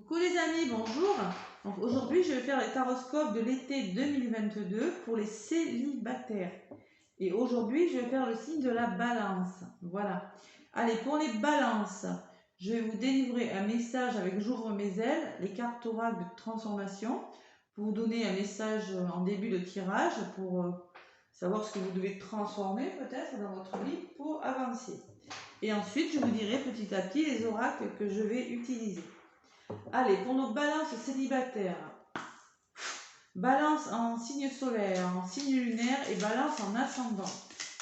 Coucou les amis, bonjour. Donc aujourd'hui, je vais faire les taroscopes de l'été 2022 pour les célibataires. Et aujourd'hui, je vais faire le signe de la balance. Voilà. Allez, pour les balances, je vais vous délivrer un message avec J'ouvre mes ailes, les cartes oracles de transformation, pour vous donner un message en début de tirage pour savoir ce que vous devez transformer peut-être dans votre vie pour avancer. Et ensuite, je vous dirai petit à petit les oracles que je vais utiliser. Allez, pour nos balances célibataires, balance en signe solaire, en signe lunaire et balance en ascendant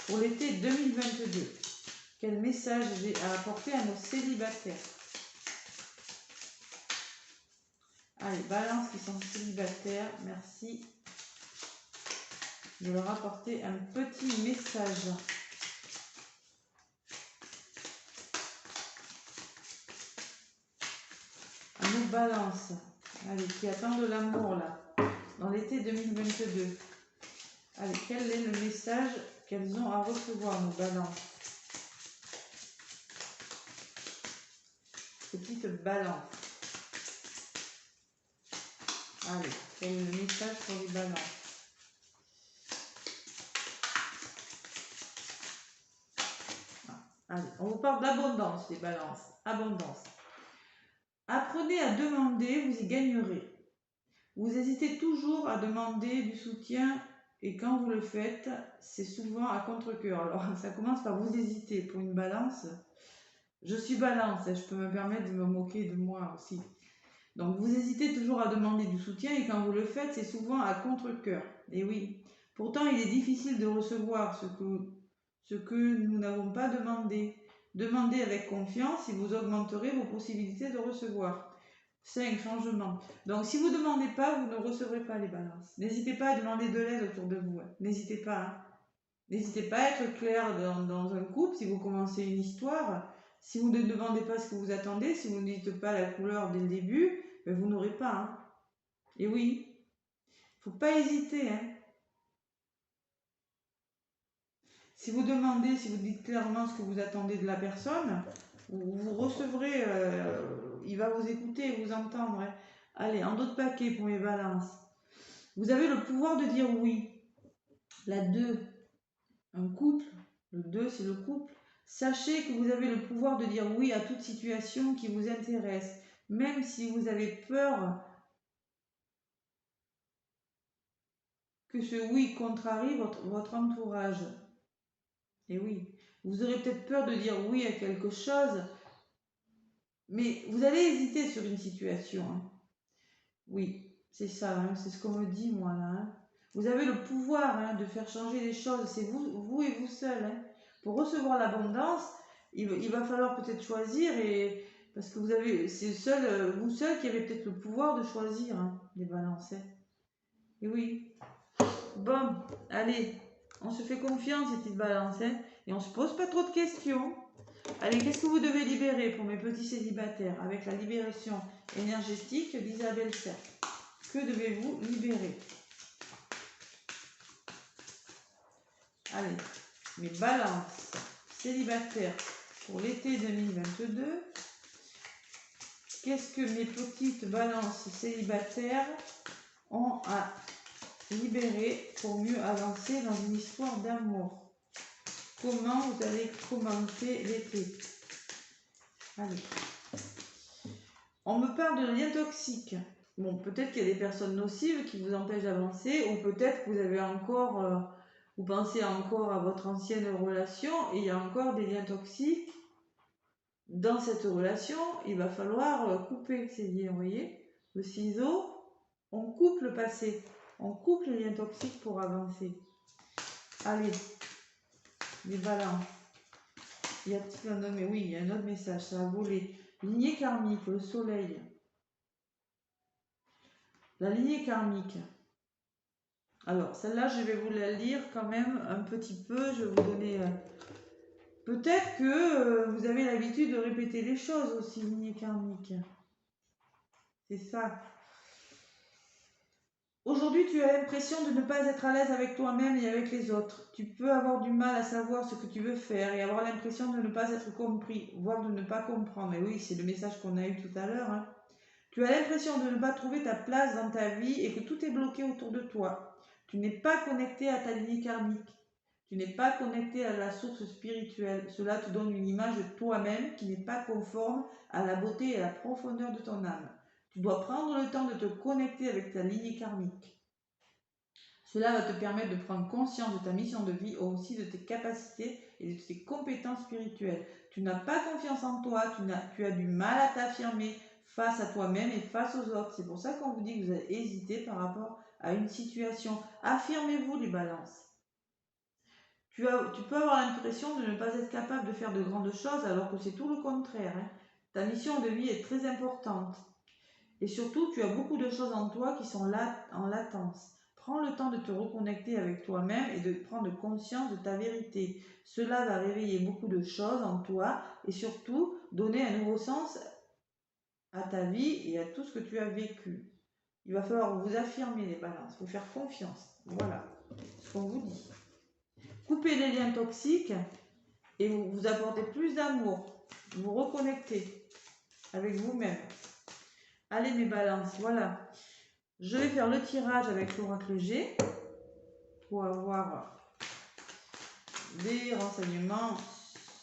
pour l'été 2022. Quel message j'ai à apporter à nos célibataires? Allez, balance qui sont célibataires, merci de leur apporter un petit message. À nos balances, allez, qui attendent de l'amour là, dans l'été 2022. Allez, quel est le message qu'elles ont à recevoir, nos balances? Petite balance. Allez, quel est le message pour les balances? Allez, on vous parle d'abondance, les balances. Abondance. Apprenez à demander, vous y gagnerez. Vous hésitez toujours à demander du soutien et quand vous le faites, c'est souvent à contre-cœur. Alors, ça commence par vous hésiter pour une balance. Je suis balance et je peux me permettre de me moquer de moi aussi. Donc, vous hésitez toujours à demander du soutien et quand vous le faites, c'est souvent à contre-cœur. Et oui, pourtant, il est difficile de recevoir ce que nous n'avons pas demandé. Demandez avec confiance et vous augmenterez vos possibilités de recevoir. 5 changements. Donc, si vous ne demandez pas, vous ne recevrez pas les balances. N'hésitez pas à demander de l'aide autour de vous. N'hésitez pas. Hein. N'hésitez pas à être clair dans un couple si vous commencez une histoire. Si vous ne demandez pas ce que vous attendez, si vous ne dites pas la couleur dès le début, ben vous n'aurez pas. Hein. Et oui, il ne faut pas hésiter. Hein. Si vous demandez, si vous dites clairement ce que vous attendez de la personne, vous recevrez, il va vous écouter, vous entendre. Hein. Allez, en d'autres paquets pour les balances. Vous avez le pouvoir de dire oui. La 2, un couple. Le 2, c'est le couple. Sachez que vous avez le pouvoir de dire oui à toute situation qui vous intéresse, même si vous avez peur que ce oui contrarie votre entourage. Et oui, vous aurez peut-être peur de dire oui à quelque chose, mais vous allez hésiter sur une situation. Hein. Oui, c'est ça, hein, c'est ce qu'on me dit moi là. Hein. Vous avez le pouvoir hein, de faire changer les choses, c'est vous et vous seul. Hein. Pour recevoir l'abondance, il va falloir peut-être choisir, et parce que c'est vous seul qui avez peut-être le pouvoir de choisir hein, les balances. Hein. Et oui. Bon, allez, on se fait confiance, ces petites balances, hein, et on se pose pas trop de questions. Allez, qu'est-ce que vous devez libérer pour mes petits célibataires avec la libération énergétique d'Isabelle Serre? Que devez-vous libérer? Allez, mes balances célibataires pour l'été 2022. Qu'est-ce que mes petites balances célibataires ont à libérer pour mieux avancer dans une histoire d'amour? Comment vous allez commencer l'été? Allez. On me parle de liens toxiques. Bon, peut-être qu'il y a des personnes nocives qui vous empêchent d'avancer, ou peut-être que vous avez encore, vous pensez encore à votre ancienne relation et il y a encore des liens toxiques. Dans cette relation, il va falloir couper ces liens, vous voyez? Le ciseau, on coupe le passé, on coupe les liens toxiques pour avancer. Allez, les balances. Y a-t-il un autre? Mais oui, il y a un autre message, ça a volé. Lignée karmique, le soleil. La lignée karmique. Alors, celle-là, je vais vous la lire quand même un petit peu. Je vais vous donner... Peut-être que vous avez l'habitude de répéter les choses aussi, lignée karmique. C'est ça. Aujourd'hui, tu as l'impression de ne pas être à l'aise avec toi-même et avec les autres. Tu peux avoir du mal à savoir ce que tu veux faire et avoir l'impression de ne pas être compris, voire de ne pas comprendre. Et oui, c'est le message qu'on a eu tout à l'heure. Hein. Tu as l'impression de ne pas trouver ta place dans ta vie et que tout est bloqué autour de toi. Tu n'es pas connecté à ta lignée karmique. Tu n'es pas connecté à la source spirituelle. Cela te donne une image de toi-même qui n'est pas conforme à la beauté et à la profondeur de ton âme. Tu dois prendre le temps de te connecter avec ta lignée karmique. Cela va te permettre de prendre conscience de ta mission de vie, aussi de tes capacités et de tes compétences spirituelles. Tu n'as pas confiance en toi, tu as du mal à t'affirmer face à toi-même et face aux autres. C'est pour ça qu'on vous dit que vous avez hésité par rapport à une situation. Affirmez-vous les balances. Tu peux avoir l'impression de ne pas être capable de faire de grandes choses alors que c'est tout le contraire. Hein. Ta mission de vie est très importante. Et surtout, tu as beaucoup de choses en toi qui sont là en latence. Prends le temps de te reconnecter avec toi-même et de prendre conscience de ta vérité. Cela va réveiller beaucoup de choses en toi et surtout donner un nouveau sens à ta vie et à tout ce que tu as vécu. Il va falloir vous affirmer les balances, vous faire confiance. Voilà ce qu'on vous dit. Coupez les liens toxiques et vous apportez plus d'amour. Vous reconnectez avec vous-même. Allez mes balances, voilà. Je vais faire le tirage avec l'oracle G pour avoir des renseignements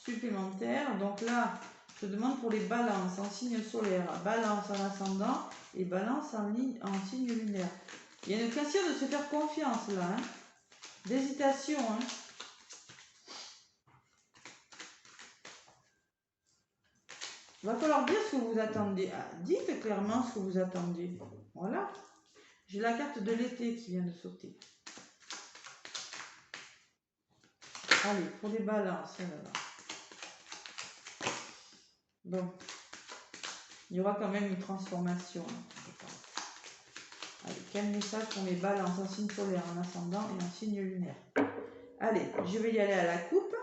supplémentaires. Donc là, je demande pour les balances en signe solaire, balance en ascendant et balance en signe lunaire. Il y a une question de se faire confiance là, hein, d'hésitation. Hein. Il va falloir dire ce que vous attendez. Ah, dites clairement ce que vous attendez. Voilà. J'ai la carte de l'été qui vient de sauter. Allez, pour les balances. Bon. Il y aura quand même une transformation. Allez, quel message pour mes balances en signe solaire, en ascendant et en signe lunaire. Allez, je vais y aller à la coupe.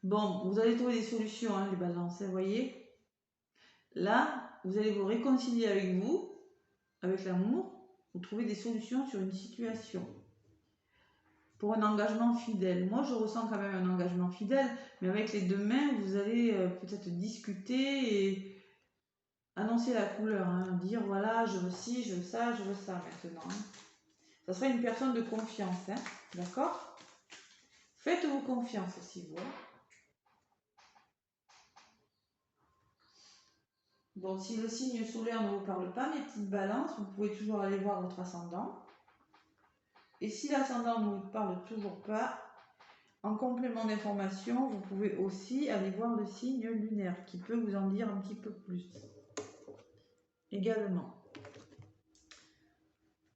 Bon, vous allez trouver des solutions, hein, les balances, vous voyez. Là, vous allez vous réconcilier avec vous, avec l'amour, vous trouvez des solutions sur une situation. Pour un engagement fidèle. Moi, je ressens quand même un engagement fidèle, mais avec les deux mains, vous allez peut-être discuter et annoncer la couleur, hein, dire voilà, je veux ci, je veux ça maintenant. Hein. Ça sera une personne de confiance, hein, d'accord? Faites-vous confiance aussi, vous. Bon, si le signe solaire ne vous parle pas, mes petites balances, vous pouvez toujours aller voir votre ascendant. Et si l'ascendant ne vous parle toujours pas, en complément d'information, vous pouvez aussi aller voir le signe lunaire qui peut vous en dire un petit peu plus. Également.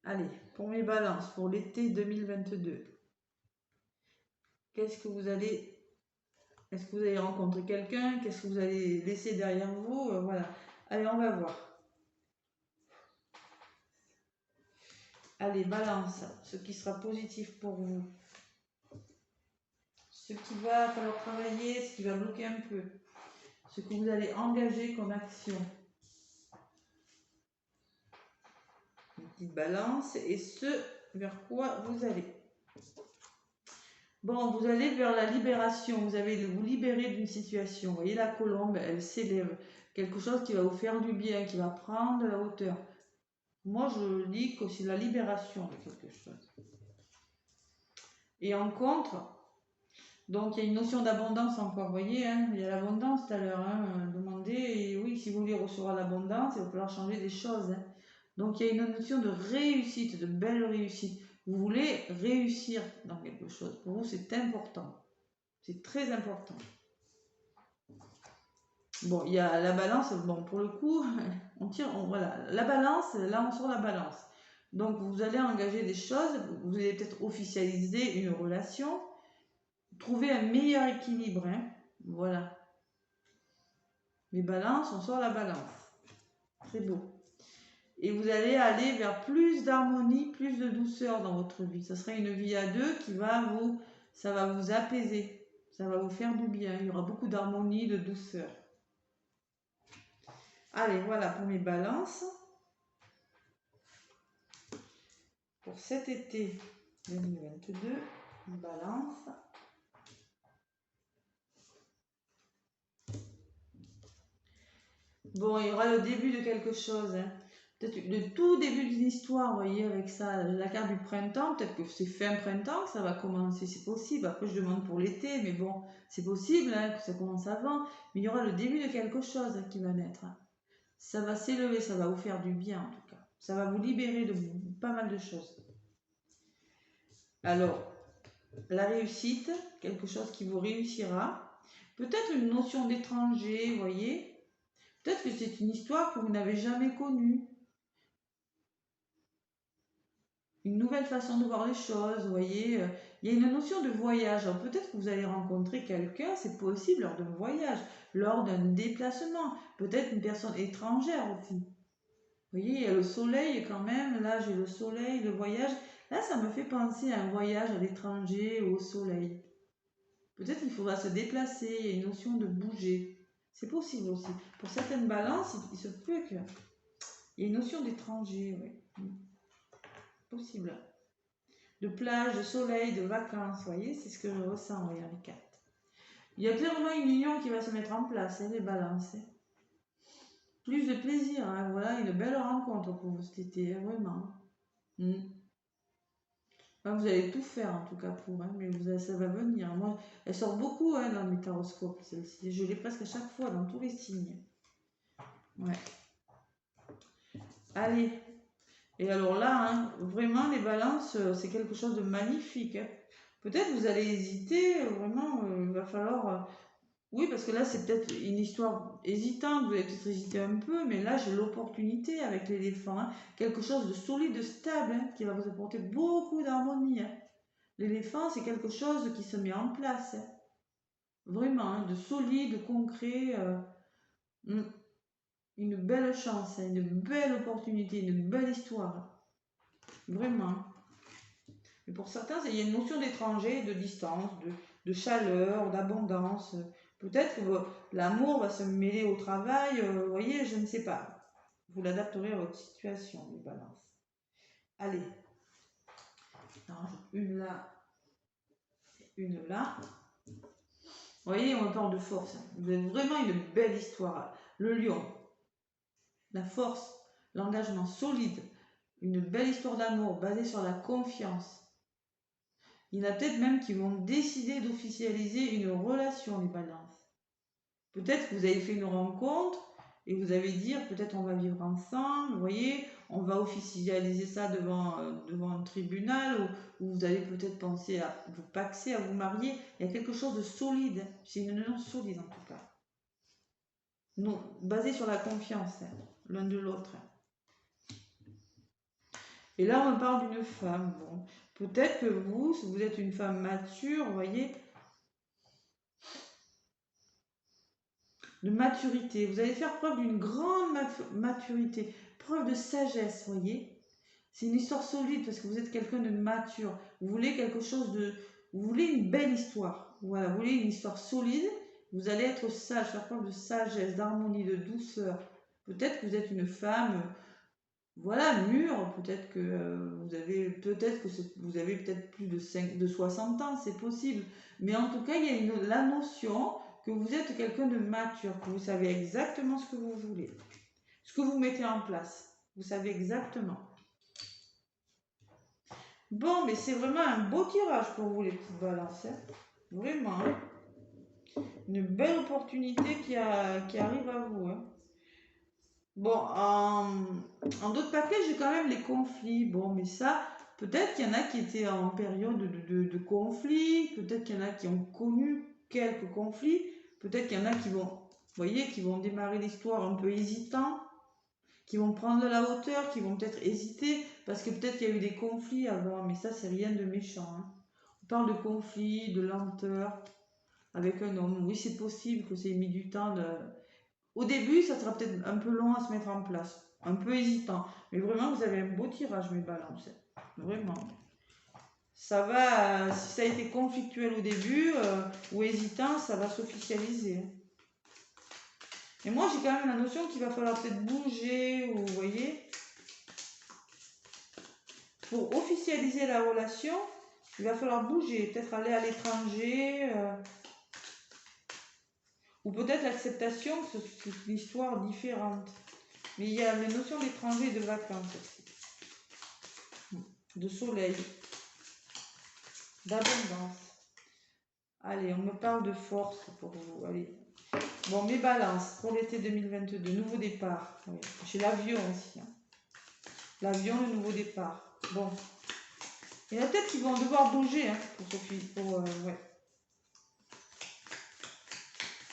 Allez, pour mes balances, pour l'été 2022. Qu'est-ce que vous allez... Est-ce que vous allez rencontrer quelqu'un? Qu'est-ce que vous allez laisser derrière vous? Voilà. Allez, on va voir. Allez, balance, ce qui sera positif pour vous. Ce qui va falloir travailler, ce qui va bloquer un peu. Ce que vous allez engager comme action. Une petite balance et ce vers quoi vous allez. Bon, vous allez vers la libération. Vous allez vous libérer d'une situation. Vous voyez la colombe, elle s'élève. Quelque chose qui va vous faire du bien, qui va prendre de la hauteur. Moi, je dis que c'est la libération de quelque chose. Et en contre, donc il y a une notion d'abondance encore. Vous voyez, hein, il y a l'abondance tout à l'heure. Hein, demandez, et oui, si vous voulez recevoir l'abondance, il va falloir changer des choses. Hein. Donc il y a une notion de réussite, de belle réussite. Vous voulez réussir dans quelque chose. Pour vous, c'est important. C'est très important. Bon, il y a la balance. Bon, pour le coup, voilà. La balance, là, on sort la balance. Donc, vous allez engager des choses. Vous allez peut-être officialiser une relation. Trouver un meilleur équilibre. Hein. Voilà. Les balances, on sort la balance. Très beau. Et vous allez aller vers plus d'harmonie, plus de douceur dans votre vie. Ça sera une vie à deux qui ça va vous apaiser. Ça va vous faire du bien. Il y aura beaucoup d'harmonie, de douceur. Allez, voilà pour mes balances. Pour cet été 2022, balance. Bon, il y aura le début de quelque chose, hein. Peut-être le tout début d'une histoire, vous voyez, avec ça, la carte du printemps, peut-être que c'est fin printemps que ça va commencer, c'est possible. Après, je demande pour l'été, mais bon, c'est possible hein, que ça commence avant. Mais il y aura le début de quelque chose qui va naître. Ça va s'élever, ça va vous faire du bien en tout cas. Ça va vous libérer de pas mal de choses. Alors, la réussite, quelque chose qui vous réussira. Peut-être une notion d'étranger, vous voyez. Peut-être que c'est une histoire que vous n'avez jamais connue. Une nouvelle façon de voir les choses, vous voyez. Il y a une notion de voyage. Alors peut-être que vous allez rencontrer quelqu'un, c'est possible lors d'un voyage, lors d'un déplacement. Peut-être une personne étrangère aussi. Vous voyez, il y a le soleil quand même. Là, j'ai le soleil, le voyage. Là, ça me fait penser à un voyage à l'étranger ou au soleil. Peut-être qu'il faudra se déplacer, il y a une notion de bouger. C'est possible aussi. Pour certaines balances, il se peut qu'il y ait une notion d'étranger, oui. Possible. De plage, de soleil, de vacances, vous voyez, c'est ce que je ressens, voyez, les cartes. Il y a clairement une union qui va se mettre en place, hein, les balances. Hein. Plus de plaisir, hein, voilà, une belle rencontre pour vous cet été, hein, vraiment. Enfin, vous allez tout faire en tout cas pour, hein, mais ça va venir. Moi, elle sort beaucoup hein, dans mes taroscopes, celle-ci. Je l'ai presque à chaque fois dans tous les signes. Ouais. Allez. Et alors là, hein, vraiment, les balances, c'est quelque chose de magnifique. Hein. Peut-être vous allez hésiter, vraiment, il va falloir. Oui, parce que là, c'est peut-être une histoire hésitante, vous allez peut-être hésiter un peu, mais là, j'ai l'opportunité avec l'éléphant. Hein, quelque chose de solide, de stable, hein, qui va vous apporter beaucoup d'harmonie. Hein. L'éléphant, c'est quelque chose qui se met en place. Hein. Vraiment, hein, de solide, de concret. Une belle chance, hein, une belle opportunité, une belle histoire. Vraiment. Et pour certains, il y a une notion d'étranger, de distance, de chaleur, d'abondance. Peut-être que l'amour va se mêler au travail, vous voyez, je ne sais pas. Vous l'adapterez à votre situation, les balances. Allez. Une là, une là. Vous voyez, on parle de force. Vous avez vraiment une belle histoire. Le lion, la force, l'engagement solide, une belle histoire d'amour basée sur la confiance. Il y en a peut-être même qui vont décider d'officialiser une relation, les balances. Peut-être que vous avez fait une rencontre et vous allez dire peut-être on va vivre ensemble, vous voyez, on va officialiser ça devant un tribunal ou vous allez peut-être penser à vous paxer, à vous marier. Il y a quelque chose de solide, c'est une union solide en tout cas. Non, basée sur la confiance l'un de l'autre. Et là, on parle d'une femme. Bon, peut-être que vous, si vous êtes une femme mature, vous voyez, de maturité. Vous allez faire preuve d'une grande maturité, preuve de sagesse, vous voyez. C'est une histoire solide parce que vous êtes quelqu'un de mature. Vous voulez quelque chose de... Vous voulez une belle histoire. Voilà, vous voulez une histoire solide. Vous allez être sage, faire preuve de sagesse, d'harmonie, de douceur. Peut-être que vous êtes une femme, voilà, mûre. Peut-être que vous avez peut-être plus de 60 ans, c'est possible. Mais en tout cas, il y a la notion que vous êtes quelqu'un de mature, que vous savez exactement ce que vous voulez, ce que vous mettez en place. Vous savez exactement. Bon, mais c'est vraiment un beau tirage pour vous, les petites balances. Hein. Vraiment. Une belle opportunité qui arrive à vous. Hein. Bon, en d'autres paquets, j'ai quand même les conflits. Bon, mais ça, peut-être qu'il y en a qui étaient en période de conflit. Peut-être qu'il y en a qui ont connu quelques conflits. Peut-être qu'il y en a qui vont, vous voyez, qui vont démarrer l'histoire un peu hésitant, qui vont prendre de la hauteur, qui vont peut-être hésiter, parce que peut-être qu'il y a eu des conflits avant, mais ça, c'est rien de méchant. Hein. On parle de conflit, de lenteur avec un homme. Oui, c'est possible que ça ait mis du temps. Au début, ça sera peut-être un peu long à se mettre en place, un peu hésitant. Mais vraiment, vous avez un beau tirage, mes balances. Vraiment. Ça va, si ça a été conflictuel au début ou hésitant, ça va s'officialiser. Et moi, j'ai quand même la notion qu'il va falloir peut-être bouger, ou vous voyez. Pour officialiser la relation, il va falloir bouger, peut-être aller à l'étranger. Ou peut-être l'acceptation que c'est une histoire différente. Mais il y a les notions d'étranger et de vacances aussi. De soleil. D'abondance. Allez, on me parle de force pour vous. Allez. Bon, mes balances pour l'été 2022. Nouveau départ. Oui. J'ai l'avion aussi. Hein. L'avion, le nouveau départ. Bon. Il y en a peut-être qui vont devoir bouger hein, pour Sophie. Ouais.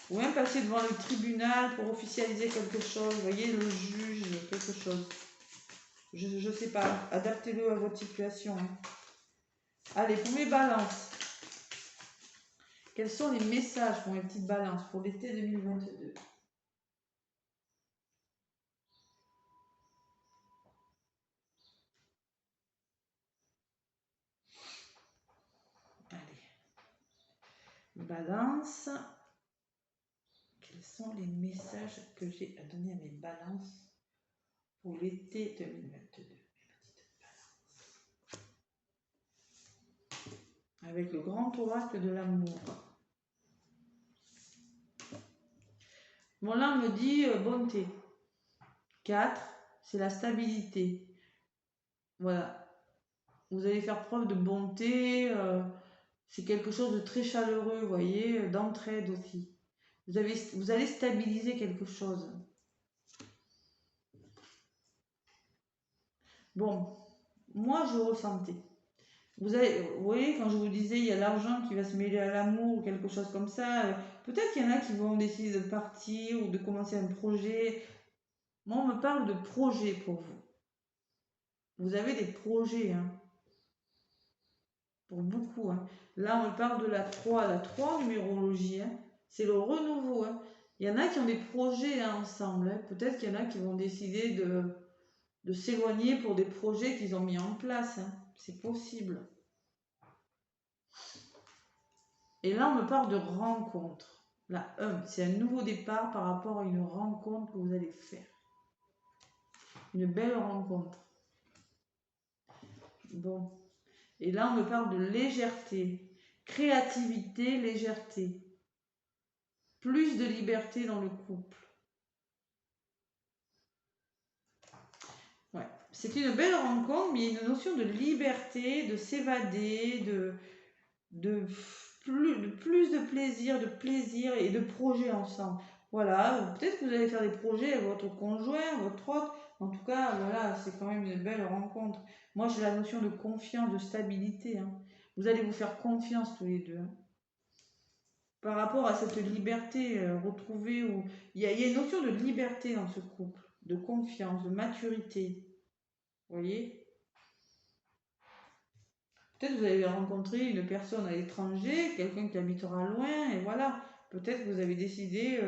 Ou même passer devant le tribunal pour officialiser quelque chose. Vous voyez, le juge, quelque chose. Je ne sais pas. Adaptez-le à votre situation. Hein. Allez, pour mes balances. Quels sont les messages pour mes petites balances pour l'été 2022? Allez. Balance. Quels sont les messages que j'ai à donner à mes balances pour l'été 2022? Avec le grand oracle de l'amour. Bon, là, on me dit bonté. 4, c'est la stabilité. Voilà. Vous allez faire preuve de bonté. C'est quelque chose de très chaleureux, vous voyez, d'entraide aussi. Vous allez stabiliser quelque chose. Bon, moi, je ressentais. Vous voyez, quand je vous disais, il y a l'argent qui va se mêler à l'amour ou quelque chose comme ça. Peut-être qu'il y en a qui vont décider de partir ou de commencer un projet. Moi, on me parle de projet pour vous. Vous avez des projets, hein. Pour beaucoup. Hein. Là, on me parle de la 3 en numérologie. Hein. C'est le renouveau. Hein. Il y en a qui ont des projets hein, ensemble. Hein. Peut-être qu'il y en a qui vont décider de s'éloigner pour des projets qu'ils ont mis en place. Hein. C'est possible. Et là, on me parle de rencontre. La 1, c'est un nouveau départ par rapport à une rencontre que vous allez faire. Une belle rencontre. Bon. Et là, on me parle de légèreté. Créativité, légèreté. Plus de liberté dans le couple. Ouais. C'est une belle rencontre, mais il y a une notion de liberté, de s'évader, de plus de plaisir et de projet ensemble. Voilà, peut-être que vous allez faire des projets avec votre conjoint, votre autre. En tout cas, voilà, c'est quand même une belle rencontre. Moi, j'ai la notion de confiance, de stabilité. Hein. Vous allez vous faire confiance tous les deux. Hein. Par rapport à cette liberté retrouvée, où il y a une notion de liberté dans ce couple, de confiance, de maturité. Vous voyez? Peut-être que vous allez rencontrer une personne à l'étranger, quelqu'un qui habitera loin, et voilà. Peut-être que vous avez décidé,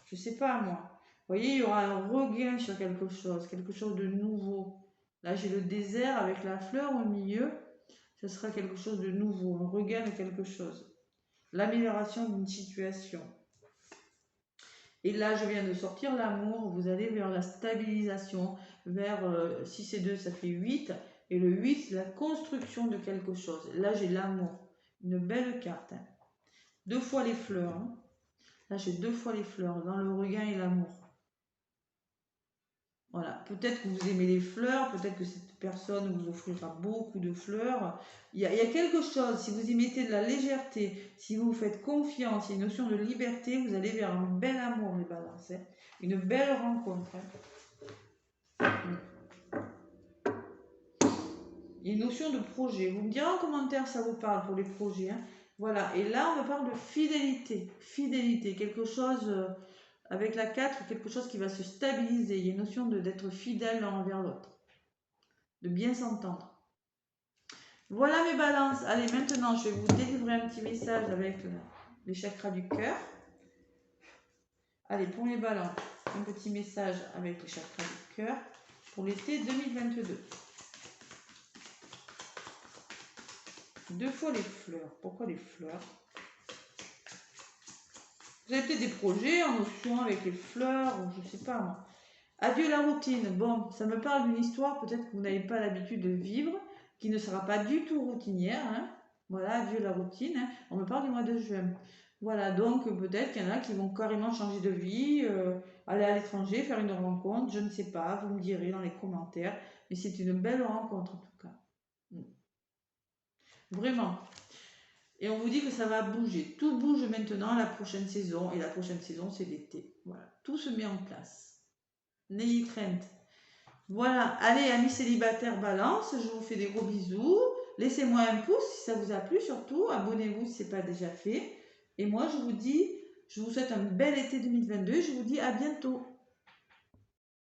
je sais pas moi. Vous voyez, il y aura un regain sur quelque chose de nouveau. Là, j'ai le désert avec la fleur au milieu. Ce sera quelque chose de nouveau, un regain de quelque chose. L'amélioration d'une situation. Et là, je viens de sortir l'amour. Vous allez vers la stabilisation, vers 6 et 2, ça fait 8. Et le 8, c'est la construction de quelque chose. Là, j'ai l'amour. Une belle carte. Hein. 2 fois les fleurs. Hein. Là, j'ai 2 fois les fleurs dans le regain et l'amour. Voilà. Peut-être que vous aimez les fleurs. Peut-être que cette personne vous offrira beaucoup de fleurs. Il y a quelque chose. Si vous y mettez de la légèreté, si vous vous faites confiance, il y a une notion de liberté, vous allez vers un bel amour, les balances. Hein. Une belle rencontre. Hein. Il y a une notion de projet. Vous me direz en commentaire ça vous parle pour les projets. Hein. Voilà. Et là, on me parle de fidélité. Fidélité. Quelque chose, avec la 4, quelque chose qui va se stabiliser. Il y a une notion d'être fidèle l'un envers l'autre. De bien s'entendre. Voilà mes balances. Allez, maintenant, je vais vous délivrer un petit message avec les chakras du cœur. Allez, pour les balances, un petit message avec les chakras du cœur pour l'été 2022. 2 fois les fleurs. Pourquoi les fleurs? Vous avez peut-être des projets en notion avec les fleurs, ou je sais pas moi. Adieu la routine. Bon, ça me parle d'une histoire peut-être que vous n'avez pas l'habitude de vivre, qui ne sera pas du tout routinière. Hein. Voilà, adieu la routine. Hein. On me parle du mois de juin. Voilà, donc peut-être qu'il y en a qui vont carrément changer de vie, aller à l'étranger, faire une rencontre, je ne sais pas, vous me direz dans les commentaires, mais c'est une belle rencontre en tout cas. Vraiment. Et on vous dit que ça va bouger. Tout bouge maintenant la prochaine saison, et la prochaine saison c'est l'été. Voilà, tout se met en place. N'ayez crainte. Voilà, allez amis célibataires balance, je vous fais des gros bisous. Laissez-moi un pouce si ça vous a plu surtout, abonnez-vous si ce n'est pas déjà fait. Et moi je vous dis, je vous souhaite un bel été 2022, je vous dis à bientôt.